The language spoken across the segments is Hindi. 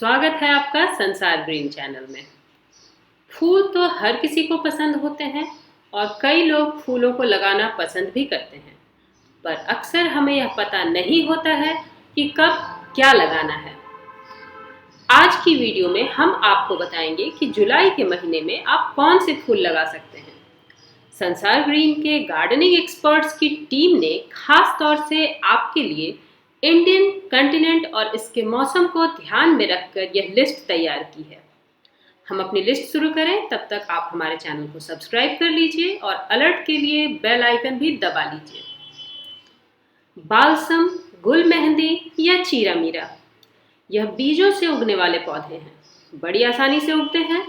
स्वागत है आपका संसार ग्रीन चैनल में। फूल तो हर किसी को पसंद होते हैं और कई लोग फूलों को लगाना पसंद भी करते हैं, पर अक्सर हमें यह पता नहीं होता है कि कब क्या लगाना है। आज की वीडियो में हम आपको बताएंगे कि जुलाई के महीने में आप कौन से फूल लगा सकते हैं। संसार ग्रीन के गार्डनिंग एक्सपर्ट्स की टीम ने खास तौर से आपके लिए इंडियन कॉन्टिनेंट और इसके मौसम को ध्यान में रखकर यह लिस्ट तैयार की है। हम अपनी लिस्ट शुरू करें तब तक आप हमारे चैनल को सब्सक्राइब कर लीजिए और अलर्ट के लिए बेल आइकन भी दबा लीजिए। बालसम, गुल मेहंदी या चीरा मीरा, यह बीजों से उगने वाले पौधे हैं, बड़ी आसानी से उगते हैं।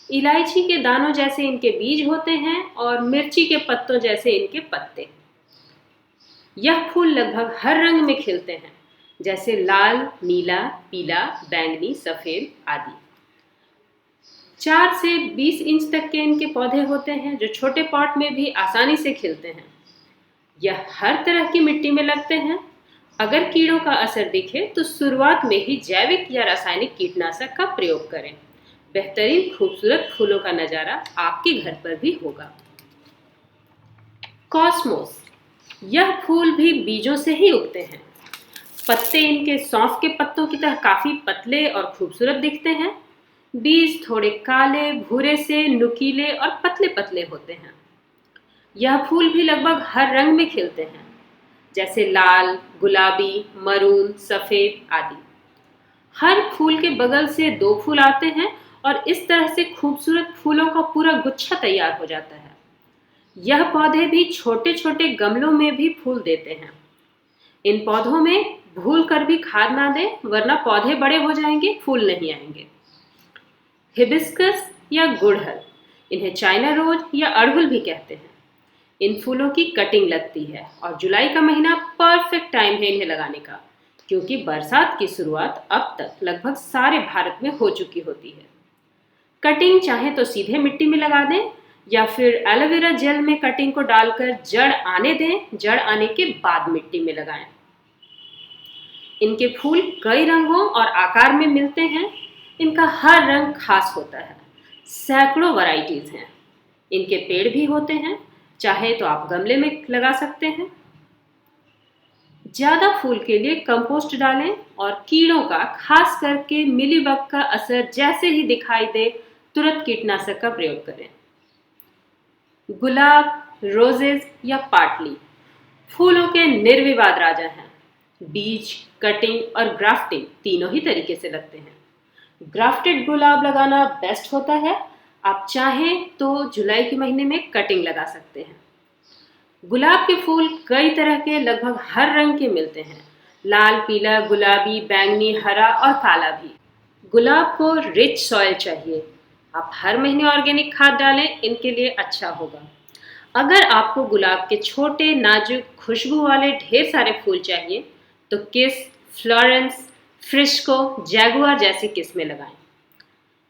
इलायची के दानों जैसे इनके बीज होते हैं और मिर्ची के पत्तों जैसे इनके पत्ते। यह फूल लगभग हर रंग में खिलते हैं, जैसे लाल, नीला, पीला, बैंगनी, सफेद आदि। 4 से 20 इंच तक के इनके पौधे होते हैं जो छोटे पॉट में भी आसानी से खिलते हैं। यह हर तरह की मिट्टी में लगते हैं। अगर कीड़ों का असर दिखे तो शुरुआत में ही जैविक या रासायनिक कीटनाशक का प्रयोग करें। बेहतरीन खूबसूरत फूलों का नजारा आपके घर पर भी होगा। कॉस्मोस, यह फूल भी बीजों से ही उगते हैं। पत्ते इनके सौंफ के पत्तों की तरह काफी पतले और खूबसूरत दिखते हैं। बीज थोड़े काले, भूरे से नुकीले और पतले पतले होते हैं। यह फूल भी लगभग हर रंग में खिलते हैं, जैसे लाल, गुलाबी, मरून, सफेद आदि। हर फूल के बगल से 2 फूल आते हैं और इस तरह से खूबसूरत फूलों का पूरा गुच्छा तैयार हो जाता है। यह पौधे भी छोटे छोटे गमलों में भी फूल देते हैं। इन पौधों में भूल कर भी खाद ना दें, वरना पौधे बड़े हो जाएंगे, फूल नहीं आएंगे। हिबिस्कस या गुड़हल, इन्हें चाइना रोज या अड़हुल भी कहते हैं। इन फूलों की कटिंग लगती है और जुलाई का महीना परफेक्ट टाइम है इन्हें लगाने का, क्योंकि बरसात की शुरुआत अब तक लगभग सारे भारत में हो चुकी होती है। कटिंग चाहे तो सीधे मिट्टी में लगा दें या फिर एलोवेरा जेल में कटिंग को डालकर जड़ आने दें। जड़ आने के बाद मिट्टी में लगाएं। इनके फूल कई रंगों और आकार में मिलते हैं। इनका हर रंग खास होता है। सैकड़ों वैरायटीज हैं। इनके पेड़ भी होते हैं, चाहे तो आप गमले में लगा सकते हैं। ज्यादा फूल के लिए कंपोस्ट डालें और कीड़ों का, खास करके मिलीबग का असर जैसे ही दिखाई दे तुरंत कीटनाशक का प्रयोग करें। गुलाब, रोजेज या पाटली फूलों के निर्विवाद राजा हैं। बीज, कटिंग और ग्राफ्टिंग तीनों ही तरीके से लगते हैं। ग्राफ्टेड गुलाब लगाना बेस्ट होता है। आप चाहें तो जुलाई के महीने में कटिंग लगा सकते हैं। गुलाब के फूल कई तरह के, लगभग हर रंग के मिलते हैं। लाल, पीला, गुलाबी, बैंगनी, हरा और काला भी। गुलाब को रिच सॉइल चाहिए। आप हर महीने ऑर्गेनिक खाद डालें, इनके लिए अच्छा होगा। अगर आपको गुलाब के छोटे, नाजुक, खुशबू वाले ढेर सारे फूल चाहिए तो किस, फ्लोरेंस, फ्रिस्को, जैगुआर जैसी किस्में लगाएं।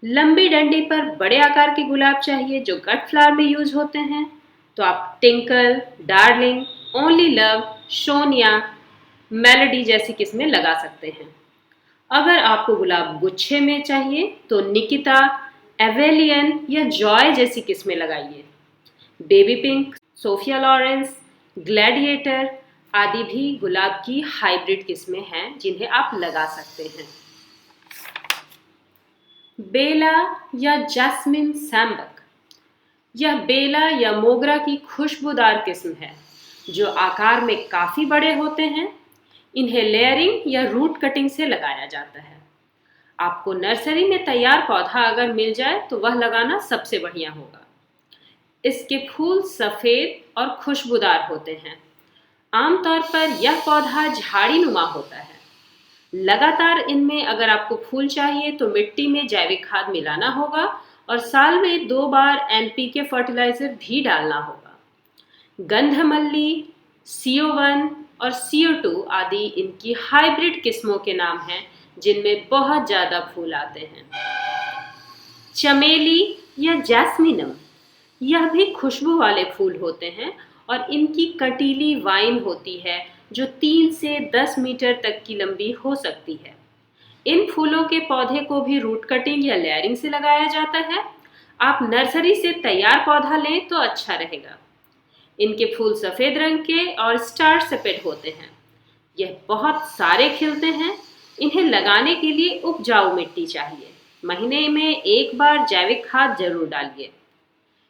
लंबी डंडी पर बड़े आकार के गुलाब चाहिए जो गट फ्लावर में यूज होते हैं तो आप टिंकल, डार्लिंग, ओनली लव, शोनिया, मेलोडी जैसी किस्में लगा सकते हैं। अगर आपको गुलाब गुच्छे में चाहिए तो निकिता, एवेलियन या जॉय जैसी किस्में लगाइए। Baby pink, Sophia Loren, Gladiator आदि भी गुलाब की हाइब्रिड किस्में हैं जिन्हें आप लगा सकते हैं। बेला या जैस्मिन सैम्बक, यह बेला या मोगरा की खुशबूदार किस्म है जो आकार में काफी बड़े होते हैं। इन्हें लेयरिंग या रूट कटिंग से लगाया जाता है। आपको नर्सरी में तैयार पौधा अगर मिल जाए तो वह लगाना सबसे बढ़िया होगा। इसके फूल सफेद और खुशबूदार होते हैं। आमतौर पर यह पौधा झाड़ी नुमा होता है। लगातार इनमें अगर आपको फूल चाहिए तो मिट्टी में जैविक खाद मिलाना होगा और साल में 2 बार NPK फर्टिलाइजर भी डालना होगा। गंधमल्ली, CO1 और CO2 आदि इनकी हाइब्रिड किस्मों के नाम हैं जिनमें बहुत ज्यादा फूल आते हैं। चमेली या जैस्मिनम, यह भी खुशबू वाले फूल होते हैं और इनकी कटीली वाइन होती है जो 3 से 10 मीटर तक की लंबी हो सकती है। इन फूलों के पौधे को भी रूट कटिंग या लेयरिंग से लगाया जाता है। आप नर्सरी से तैयार पौधा लें तो अच्छा रहेगा। इनके फूल सफ़ेद रंग के और स्टार सेपेड होते हैं। यह बहुत सारे खिलते हैं। इन्हें लगाने के लिए उपजाऊ मिट्टी चाहिए। महीने में एक बार जैविक खाद जरूर डालिए।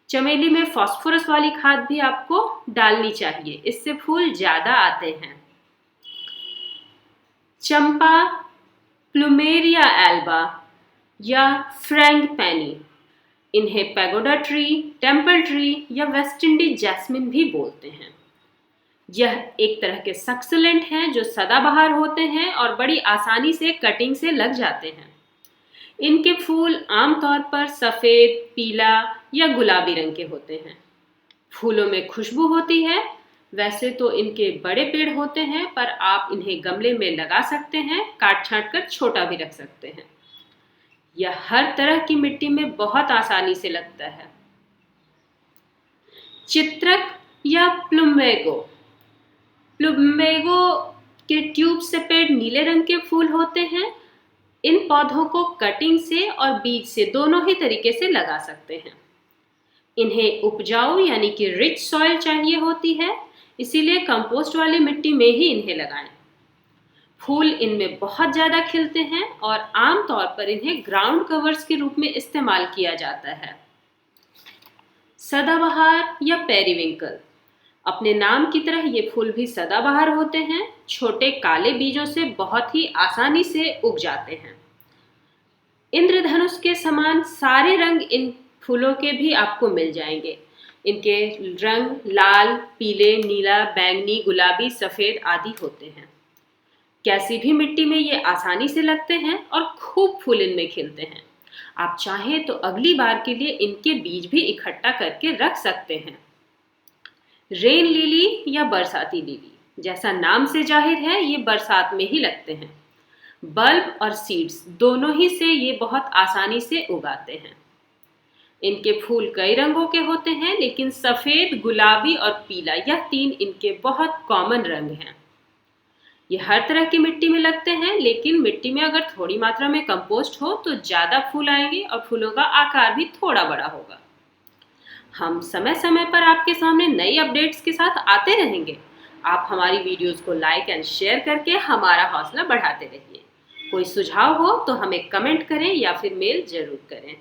चमेली में फास्फोरस वाली खाद भी आपको डालनी चाहिए, इससे फूल ज़्यादा आते हैं। चंपा, प्लूमेरिया एल्बा या फ्रैंगिपैनी, इन्हें पैगोडा ट्री, टेम्पल ट्री या वेस्ट इंडीज जैस्मिन भी बोलते हैं। यह एक तरह के सक्सुलेंट हैं जो सदाबहार होते हैं और बड़ी आसानी से कटिंग से लग जाते हैं। इनके फूल आमतौर पर सफ़ेद, पीला या गुलाबी रंग के होते हैं। फूलों में खुशबू होती है। वैसे तो इनके बड़े पेड़ होते हैं, पर आप इन्हें गमले में लगा सकते हैं, काट छांट कर छोटा भी रख सकते हैं। यह हर तरह की मिट्टी में बहुत आसानी से लगता है। चित्रक या प्लुमेगो, प्लुमेगो के ट्यूब सेपेड नीले रंग के फूल होते हैं। इन पौधों को कटिंग से और बीज से दोनों ही तरीके से लगा सकते हैं। इन्हें उपजाऊ यानी कि रिच सॉइल चाहिए होती है, इसीलिए कंपोस्ट वाली मिट्टी में ही इन्हें लगाएं। फूल इनमें बहुत ज़्यादा खिलते हैं और आमतौर पर इन्हें ग्राउंड कवर्स के रूप में इस्तेमाल किया जाता है। सदाबहार या पेरीविंकल, अपने नाम की तरह ये फूल भी सदाबहार होते हैं। छोटे काले बीजों से बहुत ही आसानी से उग जाते हैं। इंद्रधनुष के समान सारे रंग इन फूलों के भी आपको मिल जाएंगे। इनके रंग लाल, पीले, नीला, बैंगनी, गुलाबी, सफ़ेद आदि होते हैं। कैसी भी मिट्टी में ये आसानी से लगते हैं और खूब फूल इनमें खिलते हैं। आप चाहें तो अगली बार के लिए इनके बीज भी इकट्ठा करके रख सकते हैं। रेन लिली या बरसाती लिली, जैसा नाम से जाहिर है, ये बरसात में ही लगते हैं। बल्ब और सीड्स दोनों ही से ये बहुत आसानी से उगाते हैं। इनके फूल कई रंगों के होते हैं, लेकिन सफ़ेद, गुलाबी और पीला यह तीन इनके बहुत कॉमन रंग हैं। ये हर तरह की मिट्टी में लगते हैं, लेकिन मिट्टी में अगर थोड़ी मात्रा में कंपोस्ट हो तो ज़्यादा फूल आएंगे और फूलों का आकार भी थोड़ा बड़ा होगा। हम समय समय पर आपके सामने नई अपडेट्स के साथ आते रहेंगे। आप हमारी वीडियोस को लाइक एंड शेयर करके हमारा हौसला बढ़ाते रहिए। कोई सुझाव हो तो हमें कमेंट करें या फिर मेल जरूर करें।